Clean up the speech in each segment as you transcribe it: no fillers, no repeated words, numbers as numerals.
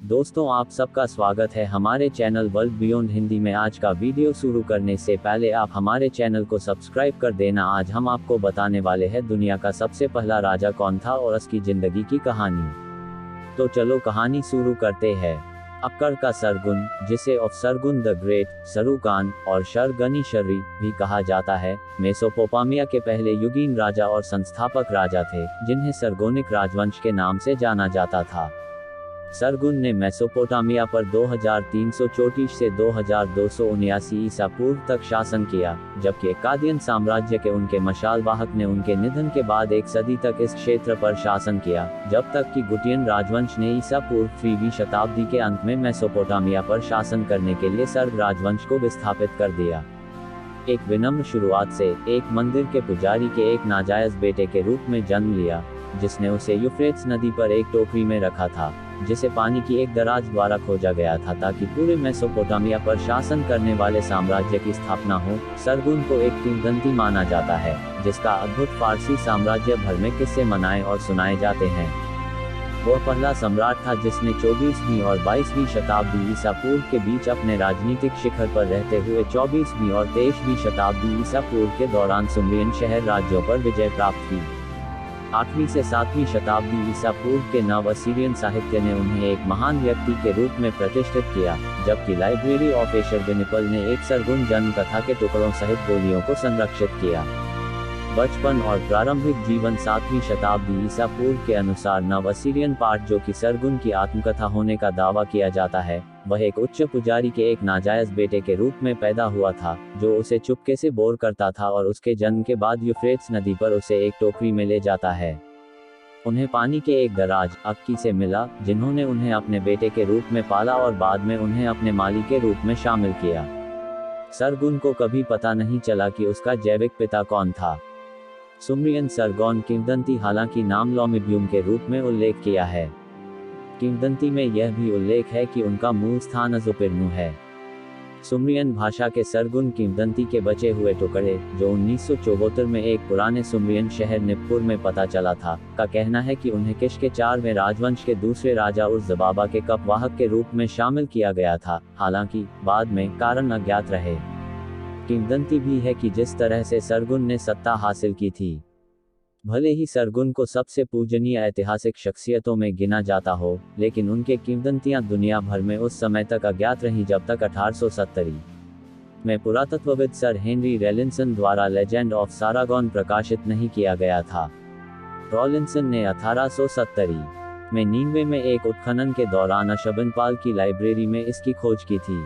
दोस्तों, आप सबका स्वागत है हमारे चैनल वर्ल्ड बियॉन्ड हिंदी में। आज का वीडियो शुरू करने से पहले आप हमारे चैनल को सब्सक्राइब कर देना। आज हम आपको बताने वाले हैं दुनिया का सबसे पहला राजा कौन था और उसकी जिंदगी की कहानी। तो चलो कहानी शुरू करते हैं। अक्कर का सरगुन, जिसे ऑफ सरगुन द ग्रेट, सरुकान और शरगनी-शर्री भी कहा जाता है, मेसोपोटामिया के पहले युगीन राजा और संस्थापक राजा थे, जिन्हें सरगोनिक राजवंश के नाम से जाना जाता था। सरगुन ने मेसोपोटामिया पर 2334 से 2279 ईसा पूर्व तक शासन किया, जबकि एक्कादियन साम्राज्य के उनके मशालवाहक ने उनके निधन के बाद एक सदी तक इस क्षेत्र पर शासन किया, जब तक कि गुटियन राजवंश ने ईसा पूर्व 3वीं शताब्दी के अंत में मेसोपोटामिया पर शासन करने के लिए सर्ग राजवंश को विस्थापित कर दिया। एक विनम्र शुरुआत से, एक मंदिर के पुजारी के एक नाजायज बेटे के रूप में जन्म लिया, जिसने उसे यूफ्रेट्स नदी पर एक टोकरी में रखा था, जिसे पानी की एक दराज द्वारा खोजा गया था ताकि पूरे मेसोपोटामिया पर शासन करने वाले साम्राज्य की स्थापना हो। सरगुन को एक किंवदंती माना जाता है, जिसका अद्भुत फारसी साम्राज्य भर में किस्से मनाए और सुनाए जाते हैं। वह पहला सम्राट था जिसने 24वीं और 22वीं शताब्दी ईसा पूर्व के बीच अपने राजनीतिक शिखर पर रहते हुए 24वीं और 23वीं शताब्दी ईसा पूर्व के दौरान सुमेरियन शहर राज्यों पर विजय प्राप्त की। 8वीं से 7वीं शताब्दी ईसा पूर्व के नव असीरियन साहित्य ने उन्हें एक महान व्यक्ति के रूप में प्रतिष्ठित किया, जबकि लाइब्रेरी ऑफ एशरविनिपल ने एक सरगुन जन्म कथा के टुकड़ों सहित गोलियों को संरक्षित किया। बचपन और प्रारंभिक जीवन 7वीं शताब्दी ईसा पूर्व के अनुसार नव असीरियन पाठ, जो कि सरगुन की आत्मकथा होने का दावा किया जाता है, वह एक उच्च पुजारी के एक नाजायज बेटे के रूप में पैदा हुआ था, जो उसे चुपके से बोर करता था और उसके जन्म के बाद यूफ्रेट्स नदी पर उसे एक टोकरी में ले जाता है। उन्हें पानी के एक दराज, अक्की से मिला, जिन्होंने उन्हें अपने बेटे के रूप में पाला और बाद में उन्हें अपने माली के रूप में शामिल किया। सरगुन को कभी पता नहीं चला कि उसका जैविक पिता कौन था। सुमेरियन सरगोन किंवदंती हालांकि नाम लोमिब्यूम के रूप में उल्लेख किया है। किंवदंती में यह भी उल्लेख है कि उनका मूल स्थान अजुपिर्नु है। सुमेरियन भाषा के सरगुन किंवदंती के बचे हुए टुकड़े, जो 1974 में एक पुराने सुमेरियन शहर निप्पुर में पता चला था, का कहना है कि उन्हें किश के 4वें राजवंश के दूसरे राजा उर्ज़बाबा के कपवाहक के रूप में शामिल किया गया था, हालांकि बाद में कारण अज्ञात रहे। किंवदंती भी है कि जिस तरह से सरगुन ने सत्ता हासिल की थी, भले ही सरगुन को सबसे पूजनीय ऐतिहासिक शख्सियतों में गिना जाता हो, लेकिन उनके किंवदंतियां दुनिया भर में उस समय तक अज्ञात रहीं जब तक 1870 में पुरातत्वविद सर हेनरी रॉलिंसन द्वारा लेजेंड ऑफ सारागॉन प्रकाशित नहीं किया गया था। रॉलिंसन ने 1870 में नीनवे में एक उत्खनन के दौरान अशुर्बनपाल की लाइब्रेरी में इसकी खोज की थी।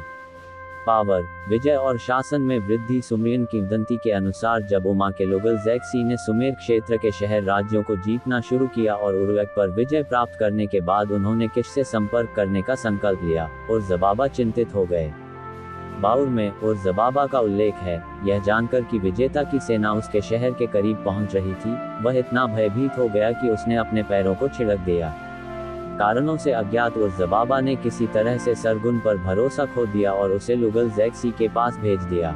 पावर, विजय और शासन में वृद्धि। सुमेरियन किंवदंती के अनुसार जब उमा के लुगल ज़ैक्सी ने सुमेर क्षेत्र के शहर राज्यों को जीतना शुरू किया और उर्वक पर विजय प्राप्त करने के बाद उन्होंने किश से संपर्क करने का संकल्प लिया, उर्ज़बाबा चिंतित हो गए। बाउर में उर्ज़बाबा का उल्लेख है, यह जानकर कि विजेता की सेना उसके शहर के करीब पहुंच रही थी, वह इतना भयभीत हो गया कि उसने अपने पैरों को छिड़क दिया। कारणों से अज्ञात उर्ज़बाबा ने किसी तरह से सरगुन पर भरोसा खो दिया और उसे लुगल ज़ैक्सी के पास भेज दिया।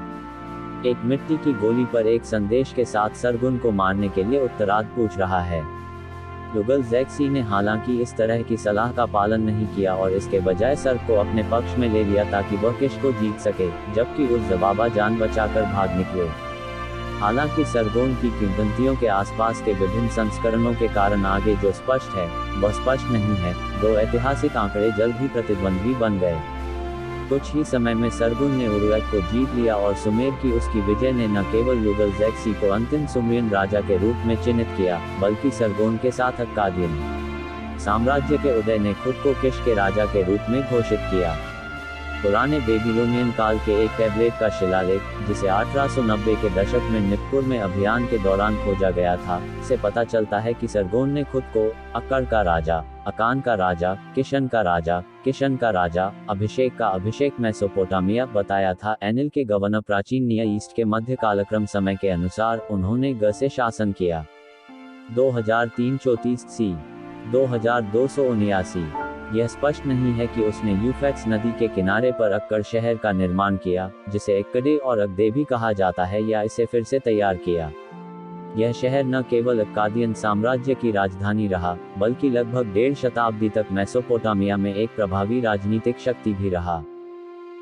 एक मिट्टी की गोली पर एक संदेश के साथ सरगुन को मारने के लिए उत्तरार्ध पूछ रहा है। लुगल ज़ैक्सी ने हालांकि इस तरह की सलाह का पालन नहीं किया और इसके बजाय सर को अपने पक्ष में ले लिया ताकि वह किश को जीत सके, जबकि उर्ज़बाबा जान बचाकर भाग निकले। हालांकि सरगोन की किंवदंतियों के आसपास के विभिन्न संस्करणों के कारण आगे जो स्पष्ट है, वह स्पष्ट नहीं है। दो ऐतिहासिक आंकड़े जल्द ही प्रतिद्वंद्वी बन गए। कुछ ही समय में सरगुन ने उर्वक को जीत लिया और सुमेर की उसकी विजय ने न केवल लुगल ज़ैक्सी को अंतिम सुमेरियन राजा के रूप में चिन्हित किया, बल्कि सरगोन के साथ अक्कादियन साम्राज्य के उदय ने खुद को किश के राजा के रूप में घोषित किया। पुराने बेबीलोनियन काल के एक टैबलेट का शिलालेख, जिसे 1890 के दशक में निप्पुर में अभियान के दौरान खोजा गया था, से पता चलता है कि सरगोन ने खुद को अक्कड़ का राजा, अकान का राजा, किशन का राजा, किशन का राजा, अभिषेक का अभिषेक मेसोपोटामिया बताया था। एनिल के गवर्नर प्राचीन नियर ईस्ट के मध्य कालक्रम समय के अनुसार उन्होंने ग से शासन किया। 2334 सी 2279। यह स्पष्ट नहीं है कि उसने यूफ्रेट्स नदी के किनारे पर अक्कड़ शहर का निर्माण किया, जिसे एक्कड़े और अगदे भी कहा जाता है, या इसे फिर से तैयार किया। यह शहर न केवल अक्कादियन साम्राज्य की राजधानी रहा, बल्कि लगभग 1.5 शताब्दी तक मेसोपोटामिया में एक प्रभावी राजनीतिक शक्ति भी रहा।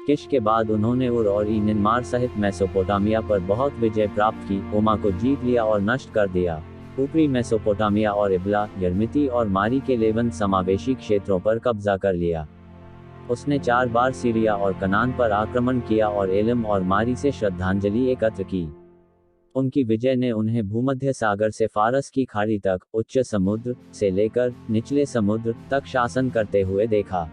किश के बाद उन्होंने उर और ईनिनमार सहित मेसोपोटामिया पर बहुत विजय प्राप्त की, ओमा को जीत लिया और नष्ट कर दिया। ऊपरी मेसोपोटामिया और इबला, यर्मिती और मारी के लेवन समावेशी क्षेत्रों पर कब्जा कर लिया। उसने 4 बार सीरिया और कनान पर आक्रमण किया और एलम और मारी से श्रद्धांजलि एकत्र की। उनकी विजय ने उन्हें भूमध्य सागर से फारस की खाड़ी तक, उच्च समुद्र से लेकर निचले समुद्र तक शासन करते हुए देखा।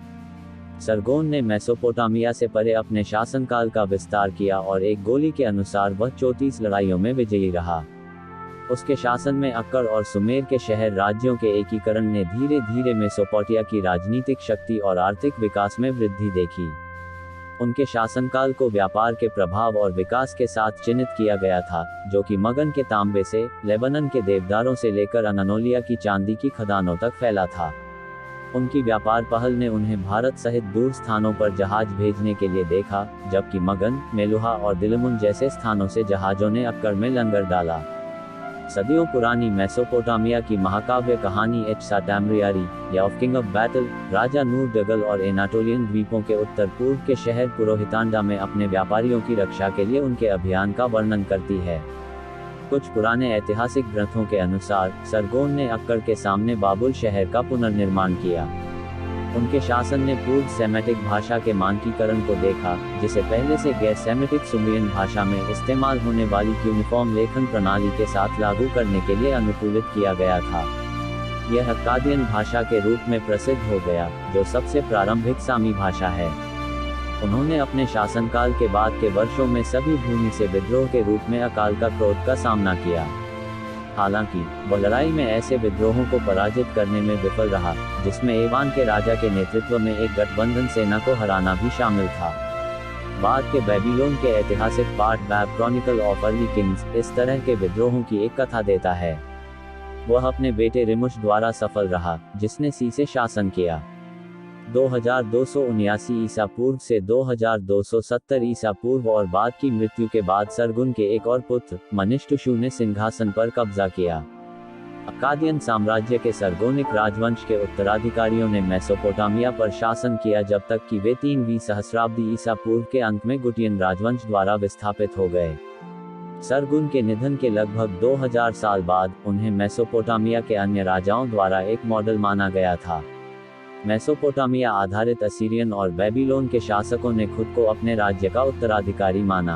सरगोन ने मेसोपोटामिया से परे अपने शासनकाल का विस्तार किया और एक गोली के अनुसार वह 34 लड़ाइयों में विजयी रहा। उसके शासन में अक्कड़ और सुमेर के शहर राज्यों के एकीकरण ने धीरे धीरे मेसोपोटामिया की राजनीतिक शक्ति और आर्थिक विकास में वृद्धि देखी। उनके शासनकाल को व्यापार के प्रभाव और विकास के साथ चिन्हित किया गया था, जो कि मगन के तांबे से, लेबनन के देवदारों से लेकर अनातोलिया की चांदी की खदानों तक फैला था। उनकी व्यापार पहल ने उन्हें भारत सहित दूर स्थानों पर जहाज भेजने के लिए देखा, जबकि मगन, मेलुहा और दिलमुन जैसे स्थानों से जहाजों ने अक्कड़ में लंगर डाला। सदियों पुरानी मेसोपोटामिया की महाकाव्य कहानी एच साटाम्रियारी या ऑफ किंग ऑफ बैटल, राजा नूर डगल और एनाटोलियन द्वीपों के उत्तर पूर्व के शहर पुरोहितांडा में अपने व्यापारियों की रक्षा के लिए उनके अभियान का वर्णन करती है। कुछ पुराने ऐतिहासिक ग्रंथों के अनुसार सरगोन ने अक्कड़ के सामने बाबुल शहर का पुनर्निर्माण किया। उनके शासन ने पूर्व सेमेटिक भाषा के मानकीकरण को देखा, जिसे पहले से गैर सेमेटिक सुमेरियन भाषा में इस्तेमाल होने वाली यूनिफॉर्म लेखन प्रणाली के साथ लागू करने के लिए अनुकूलित किया गया था। यह अक्कादियन भाषा के रूप में प्रसिद्ध हो गया, जो सबसे प्रारंभिक सामी भाषा है। उन्होंने अपने शासनकाल के बाद के वर्षों में सभी भूमि से विद्रोह के रूप में अकाल का क्रोध का सामना किया। हालांकि वह लड़ाई में ऐसे विद्रोहों को पराजित करने में विफल रहा, जिसमें एवान के राजा के नेतृत्व में एक गठबंधन सेना को हराना भी शामिल था। बाद के बेबीलोन के ऐतिहासिक पाठ babe Chronicle of early Kings इस तरह के विद्रोहों की एक कथा देता है। वह अपने बेटे रिमुश द्वारा सफल रहा, जिसने सी से शासन किया। 2279 ईसा पूर्व से 2270 ईसा पूर्व और बाद की मृत्यु के बाद सरगुन के एक और पुत्र मनिष्टुशु ने सिंहासन पर कब्जा किया। अक्कादियन साम्राज्य के सरगोनिक राजवंश के उत्तराधिकारियों ने मेसोपोटामिया पर शासन किया जब तक कि वे 3वीं सहस्राब्दी ईसा पूर्व के अंत में गुटियन राजवंश द्वारा विस्थापित हो गए। सरगुन के निधन के लगभग 2000 साल बाद उन्हें मेसोपोटामिया के अन्य राजाओं द्वारा एक मॉडल माना गया था। मेसोपोटामिया आधारित असीरियन और बेबीलोन के शासकों ने खुद को अपने राज्य का उत्तराधिकारी माना।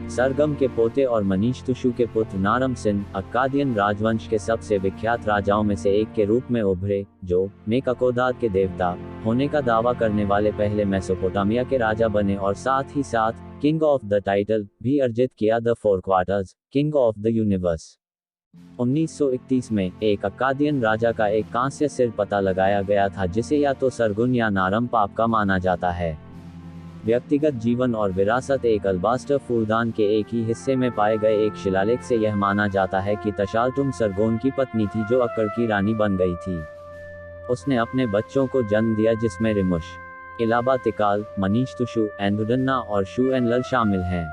सरगम के पोते और मनीष्तुशु के पुत्र नारम सिन अक्कादियन राजवंश के सबसे विख्यात राजाओं में से एक के रूप में उभरे, जो मेकाकोदाद के देवता होने का दावा करने वाले पहले मेसोपोटामिया के राजा बने और साथ ही साथ किंग ऑफ द टाइटल भी अर्जित किया, the 4 quarters king of the universe. 1931 में एक अक्कादियन राजा का एक कांस्य सिर पता लगाया गया था, जिसे या तो सरगुन या नारम पाप का माना जाता है। व्यक्तिगत जीवन और विरासत एक अल्बास्टर फूलदान के एक ही हिस्से में पाए गए एक शिलालेख से यह माना जाता है कि तशालतुम सरगोन की पत्नी थी, जो अक्कड़ की रानी बन गई थी। उसने अपने बच्चों को जन्म दिया, जिसमें रिमुश, इलाबा तिकाल, मनीष्तुशु, एंदुडन्ना और शू एनलल शामिल हैं।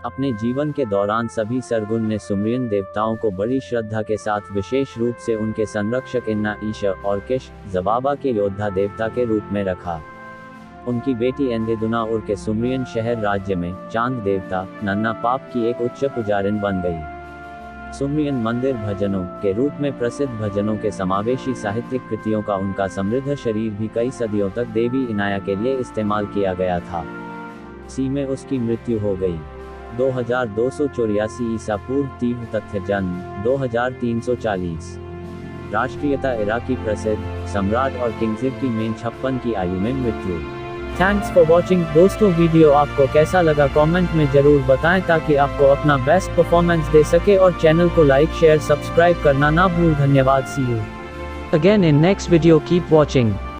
अपने जीवन के दौरान सभी सरगुन ने सुमेरियन देवताओं को बड़ी श्रद्धा के साथ, विशेष रूप से उनके संरक्षक इन्ना ईशा और किश जबाबा के योद्धा देवता के रूप में रखा। उनकी बेटी एंदेदुना उर के सुमेरियन शहर राज्य में चांद देवता नन्ना पाप की एक उच्च पुजारिन बन गई। सुमेरियन मंदिर भजनों के रूप में प्रसिद्ध भजनों के समावेशी साहित्यिक कृतियों का उनका समृद्ध शरीर भी कई सदियों तक देवी इनाया के लिए इस्तेमाल किया गया था। सी में उसकी मृत्यु हो गई। 2284 ईसा पूर्व तीव्र तथ्य जन्म 2340। राष्ट्रीयता इराकी प्रसिद्ध सम्राट और किंगजिब की मेन 56 की आयु में मृत्यु। थैंक्स फॉर वॉचिंग दोस्तों, वीडियो आपको कैसा लगा कमेंट में जरूर बताएं ताकि आपको अपना बेस्ट परफॉर्मेंस दे सके, और चैनल को लाइक शेयर सब्सक्राइब करना ना भूल। धन्यवाद। See you again in next video, keep watching.